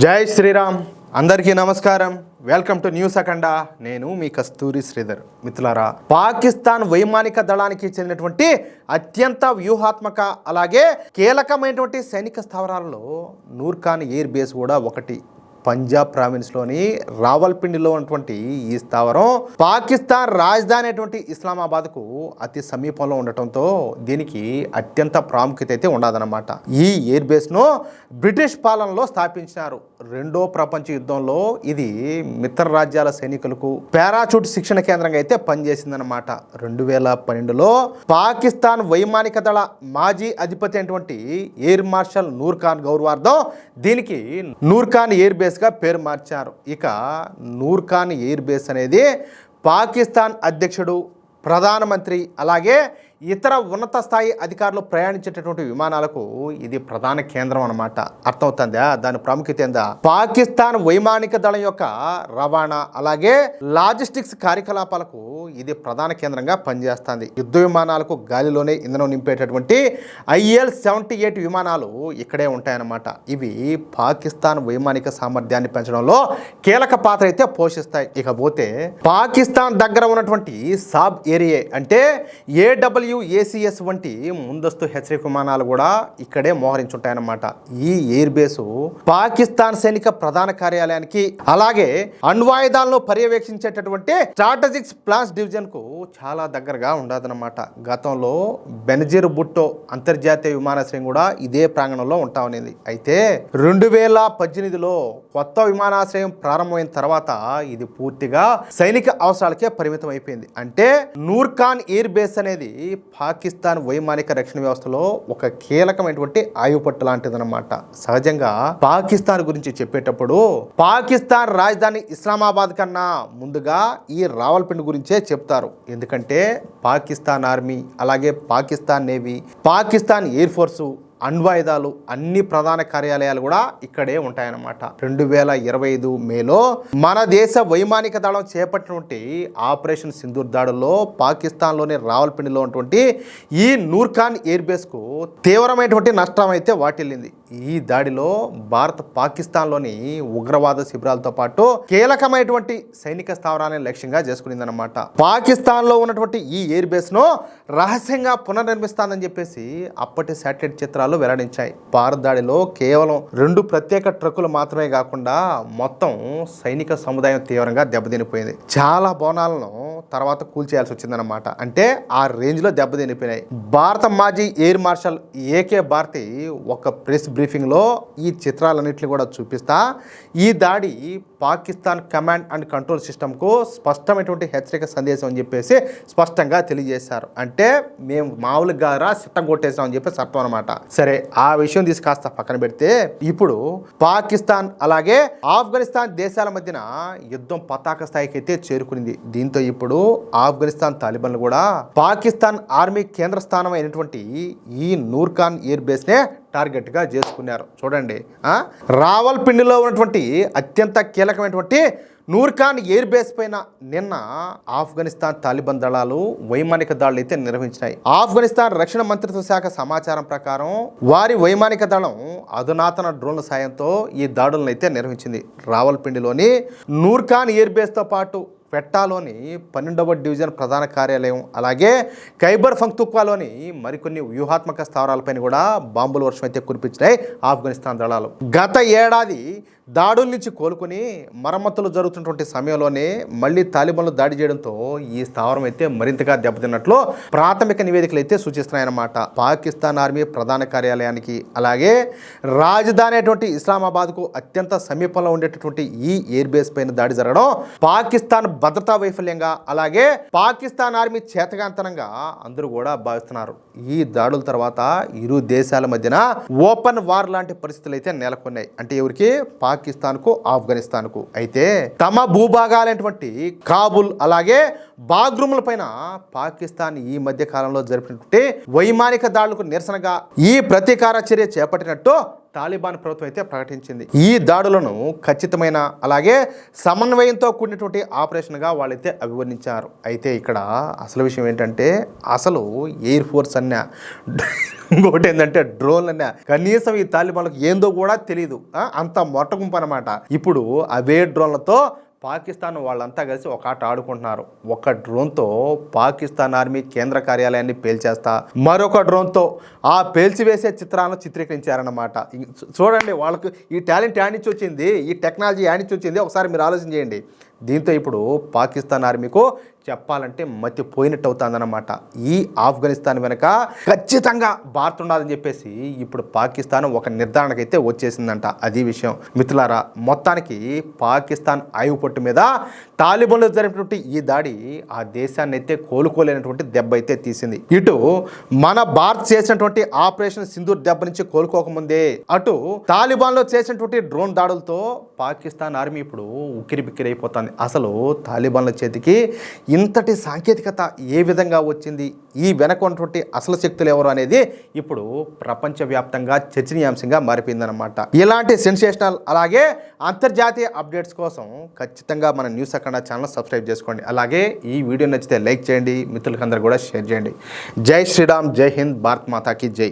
జై శ్రీరామ్. అందరికీ నమస్కారం. వెల్కమ్ టు న్యూస్ అఖండ. నేను మీ కస్తూరి శ్రీధర్. మిత్రులారా, పాకిస్తాన్ వైమానిక దళానికి చెందినటువంటి అత్యంత వ్యూహాత్మక అలాగే కీలకమైనటువంటి సైనిక స్థావరాలలో నూర్ఖాన్ ఎయిర్ బేస్ కూడా ఒకటి. పంజాబ్ ప్రావిన్స్లోని రావల్పిండిలో ఉన్నటువంటి ఈ స్థావరం పాకిస్తాన్ రాజధాని అయినటువంటి ఇస్లామాబాద్కు అతి సమీపంలో ఉండటంతో దీనికి అత్యంత ప్రాముఖ్యత అయితే ఉండదన్నమాట. ఈ ఎయిర్ బేస్ను బ్రిటిష్ పాలనలో స్థాపించినారు. రెండో ప్రపంచ యుద్ధంలో ఇది మిత్ర రాజ్యాల సైనికులకు పారాచూట్ శిక్షణ కేంద్రంగా అయితే పనిచేసిందనమాట. 2012లో పాకిస్తాన్ వైమానిక దళ మాజీ అధిపతి అయినటువంటి ఎయిర్ మార్షల్ నూర్ఖాన్ గౌరవార్థం దీనికి నూర్ఖాన్ ఎయిర్ బేస్ గా పేరు మార్చారు. ఇక నూర్ఖాన్ ఎయిర్ బేస్ అనేది పాకిస్తాన్ అధ్యక్షుడు, ప్రధానమంత్రి అలాగే ఇతర ఉన్నత స్థాయి అధికారులు ప్రయాణించేటటువంటి విమానాలకు ఇది ప్రధాన కేంద్రం అన్నమాట. అర్థమవుతుందా దాని ప్రాముఖ్యత ఏందా? పాకిస్తాన్ వైమానిక దళం యొక్క రవాణా అలాగే లాజిస్టిక్స్ కార్యకలాపాలకు ఇది ప్రధాన కేంద్రంగా పనిచేస్తుంది. యుద్ధ విమానాలకు గాలిలోనే ఇంధనం నింపేటటువంటి IL-78 విమానాలు ఇక్కడే ఉంటాయన్నమాట. ఇవి పాకిస్తాన్ వైమానిక సామర్థ్యాన్ని పెంచడంలో కీలక పాత్ర అయితే పోషిస్తాయి. ఇకపోతే పాకిస్తాన్ దగ్గర ఉన్నటువంటి సాబ్ ఏరియా అంటే AWACS వంటి ముందస్తు హెచ్చరిక విమానాలు కూడా ఇక్కడే మోహరించుంటాయన్నమాట. ఈ ఎయిర్ బేసు పాకిస్తాన్ సైనిక ప్రధాన కార్యాలయానికి అలాగే అణ్వాయుధాలను పర్యవేక్షించేటటువంటి స్ట్రాటజిక్స్ ప్లాన్స్ డివిజన్ కు చాలా దగ్గరగా ఉండదన్నమాట. గతంలో బెనజీర్ భుట్టో అంతర్జాతీయ విమానాశ్రయం కూడా ఇదే ప్రాంగణంలో ఉంటా ఉన్నది. అయితే 2018లో కొత్త విమానాశ్రయం ప్రారంభమైన తర్వాత ఇది పూర్తిగా సైనిక అవసరాలకే పరిమితం అయిపోయింది. అంటే నూర్ఖాన్ ఎయిర్ బేస్ అనేది పాకిస్తాన్ వైమానిక రక్షణ వ్యవస్థలో ఒక కీలకమైనటువంటి ఆయుపట్టు లాంటిదన్నమాట. సహజంగా పాకిస్తాన్ గురించి చెప్పేటప్పుడు పాకిస్తాన్ రాజధాని ఇస్లామాబాద్ కన్నా ముందుగా ఈ రావల్పిండి గురించే చెప్తారు. ఎందుకంటే పాకిస్తాన్ ఆర్మీ అలాగే Pakistan navy, Pakistan air force, అణ్వాయుధాలు అన్ని ప్రధాన కార్యాలయాలు కూడా ఇక్కడే ఉంటాయన్నమాట. 2025 మేలో మన దేశ వైమానిక దళం చేపట్టినటువంటి ఆపరేషన్ సింధూర్ దాడుల్లో పాకిస్తాన్లోని రావల్పిండిలో ఉన్నటువంటి ఈ నూర్ఖాన్ ఎయిర్ బేస్కు తీవ్రమైనటువంటి నష్టం అయితే వాటిల్లింది. ఈ దాడిలో భారత్ పాకిస్తాన్లోని ఉగ్రవాద శిబిరాలతో పాటు కీలకమైనటువంటి సైనిక స్థావరాన్ని లక్ష్యంగా చేసుకునిందన్నమాట. పాకిస్తాన్లో ఉన్నటువంటి ఈ ఎయిర్ బేస్ను రహస్యంగా పునర్నిర్మిస్తానని చెప్పేసి అప్పటి శాటిలైట్ చిత్రాలు వెల్లడించాయి. భారత్ దాడిలో కేవలం 2 ప్రత్యేక ట్రక్కులు మాత్రమే కాకుండా మొత్తం సైనిక సముదాయం తీవ్రంగా దెబ్బతినిపోయింది. చాలా భవనాలను తర్వాత కూల్చేయాల్సి వచ్చిందనమాట. అంటే ఆ రేంజ్ లో దెబ్బతినిపోయినాయి. భారత మాజీ ఎయిర్ మార్షల్ AK భారతి ఒక ప్రెస్ బ్రీఫింగ్ లో ఈ చిత్రాలన్నింటినీ కూడా చూపిస్తా ఈ దాడి Pakistan command and control system కు స్పష్టమైనటువంటి హెచ్చరిక సందేశం అని చెప్పేసి స్పష్టంగా తెలియజేశారు. అంటే మేము మామూలుగా సిట్టగొట్టేసాం అని చెప్పేసి అర్థం అనమాట. సరే, ఆ విషయం తీసి కాస్త పక్కన పెడితే ఇప్పుడు పాకిస్తాన్ అలాగే ఆఫ్ఘనిస్తాన్ దేశాల మధ్యన యుద్ధం పతాక స్థాయికి అయితే చేరుకునింది. దీంతో ఇప్పుడు ఆఫ్ఘనిస్తాన్ తాలిబాన్లు కూడా పాకిస్తాన్ ఆర్మీ కేంద్ర స్థానం అయినటువంటి ఈ నూర్ఖాన్ ఎయిర్ బేస్ నే టార్గెట్ గా చేసుకున్నారు. చూడండి, రావల్పిండిలో ఉన్నటువంటి అత్యంత కీలకమైనటువంటి నూర్ఖాన్ ఎయిర్ బేస్ పైన నిన్న ఆఫ్ఘనిస్తాన్ తాలిబాన్ దళాలు వైమానిక దాడులు అయితే నిర్వహించినాయి. ఆఫ్ఘనిస్తాన్ రక్షణ మంత్రిత్వ శాఖ సమాచారం ప్రకారం వారి వైమానిక దళం అధునాతన డ్రోన్ల సాయంతో ఈ దాడులను అయితే నిర్వహించింది. రావల్పిండిలోని నూర్ఖాన్ ఎయిర్ బేస్తో పాటు క్వెట్టాలోని 12వ డివిజన్ ప్రధాన కార్యాలయం అలాగే ఖైబర్ పఖ్తూన్ఖ్వాలోని మరికొన్ని వ్యూహాత్మక స్థావరాలపైన కూడా బాంబుల వర్షం అయితే కురిపించినాయి ఆఫ్ఘనిస్తాన్ దళాలు. గత ఏడాది దాడుల నుంచి కోలుకుని మరమ్మతులు జరుగుతున్నటువంటి సమయంలోనే మళ్ళీ తాలిబాన్లు దాడి చేయడంతో ఈ స్థావరం అయితే మరింతగా దెబ్బతిన్నట్లు ప్రాథమిక నివేదికలు అయితే సూచిస్తున్నాయన్నమాట. పాకిస్తాన్ ఆర్మీ ప్రధాన కార్యాలయానికి అలాగే రాజధాని అయినటువంటి ఇస్లామాబాద్కు అత్యంత సమీపంలో ఉండేటటువంటి ఈ ఎయిర్ బేస్ పైన దాడి జరగడం పాకిస్తాన్ భద్రతా వైఫల్యంగా అలాగే పాకిస్తాన్ ఆర్మీ చేతగాంతనంగా అందరూ కూడా భావిస్తున్నారు. ఈ దాడుల తర్వాత ఇరు దేశాల మధ్యన ఓపెన్ వార్ లాంటి పరిస్థితులు అయితే నెలకొన్నాయి. అంటే ఎవరికి? పాకిస్తాన్కు ఆఫ్ఘనిస్తాన్కు. అయితే తమ భూభాగాలైనటువంటి కాబుల్ అలాగే బాగ్రూముల పైన పాకిస్తాన్ ఈ మధ్య కాలంలో జరిపినటువంటి వైమానిక దాడులకు నిరసనగా ఈ ప్రతీకార చర్య చేపట్టినట్టు తాలిబాన్ ప్రభుత్వం అయితే ప్రకటించింది. ఈ దాడులను ఖచ్చితమైన అలాగే సమన్వయంతో కూడినటువంటి ఆపరేషన్గా వాళ్ళైతే అభివర్ణించారు. అయితే ఇక్కడ అసలు విషయం ఏంటంటే అసలు ఎయిర్ ఫోర్స్ అన్నా ఇంకోటి ఏంటంటే డ్రోన్లు అన్నా కనీసం ఈ తాలిబాన్లకు ఏందో కూడా తెలియదు. అంత మొట్టగుంపు అనమాట. ఇప్పుడు అవే డ్రోన్లతో పాకిస్తాన్ వాళ్ళంతా కలిసి ఒక ఆట ఆడుకుంటున్నారు. ఒక డ్రోన్తో పాకిస్తాన్ ఆర్మీ కేంద్ర కార్యాలయాన్ని పేల్చేస్తా, మరొక డ్రోన్తో ఆ పేల్చివేసే చిత్రాలను చిత్రీకరించారన్నమాట. చూడండి, వాళ్ళకు ఈ టాలెంట్ యానిచ్చి వచ్చింది, ఈ టెక్నాలజీ యానిచ్చి వచ్చింది, ఒకసారి మీరు ఆలోచన చేయండి. దీంతో ఇప్పుడు పాకిస్తాన్ ఆర్మీకు చెప్పాలంటే మతి పోయినట్టు అవుతుందన్నమాట. ఈ ఆఫ్ఘనిస్తాన్ వెనక ఖచ్చితంగా భారత్ ఉన్నదని చెప్పేసి ఇప్పుడు పాకిస్తాన్ ఒక నిర్ధారణకైతే వచ్చేసిందంట. అది విషయం మిత్రులారా. మొత్తానికి పాకిస్తాన్ ఆయుపట్టు మీద తాలిబాన్లు జరిపినటువంటి ఈ దాడి ఆ దేశాన్ని అయితే కోలుకోలేనటువంటి దెబ్బ అయితే తీసింది. ఇటు మన భారత్ చేసినటువంటి ఆపరేషన్ సింధూర్ దెబ్బ నుంచి కోలుకోకముందే అటు తాలిబాన్లో చేసినటువంటి డ్రోన్ దాడులతో పాకిస్తాన్ ఆర్మీ ఇప్పుడు ఉక్కిరి బిక్కిరి అయిపోతుంది. అసలు తాలిబాన్ల చేతికి ఇంతటి సాంకేతికత ఏ విధంగా వచ్చింది, ఈ వెనక ఉన్నటువంటి అసలు శక్తులు ఎవరు అనేది ఇప్పుడు ప్రపంచవ్యాప్తంగా చర్చనీయాంశంగా మారిపోయిందనమాట. ఇలాంటి సెన్సేషనల్ అలాగే అంతర్జాతీయ అప్డేట్స్ కోసం ఖచ్చితంగా మన న్యూస్ అఖండ ఛానల్ సబ్స్క్రైబ్ చేసుకోండి. అలాగే ఈ వీడియో నచ్చితే లైక్ చేయండి, మిత్రులకందరూ కూడా షేర్ చేయండి. జై శ్రీరామ్, జై హింద్, భారత్ మాతాకి జై.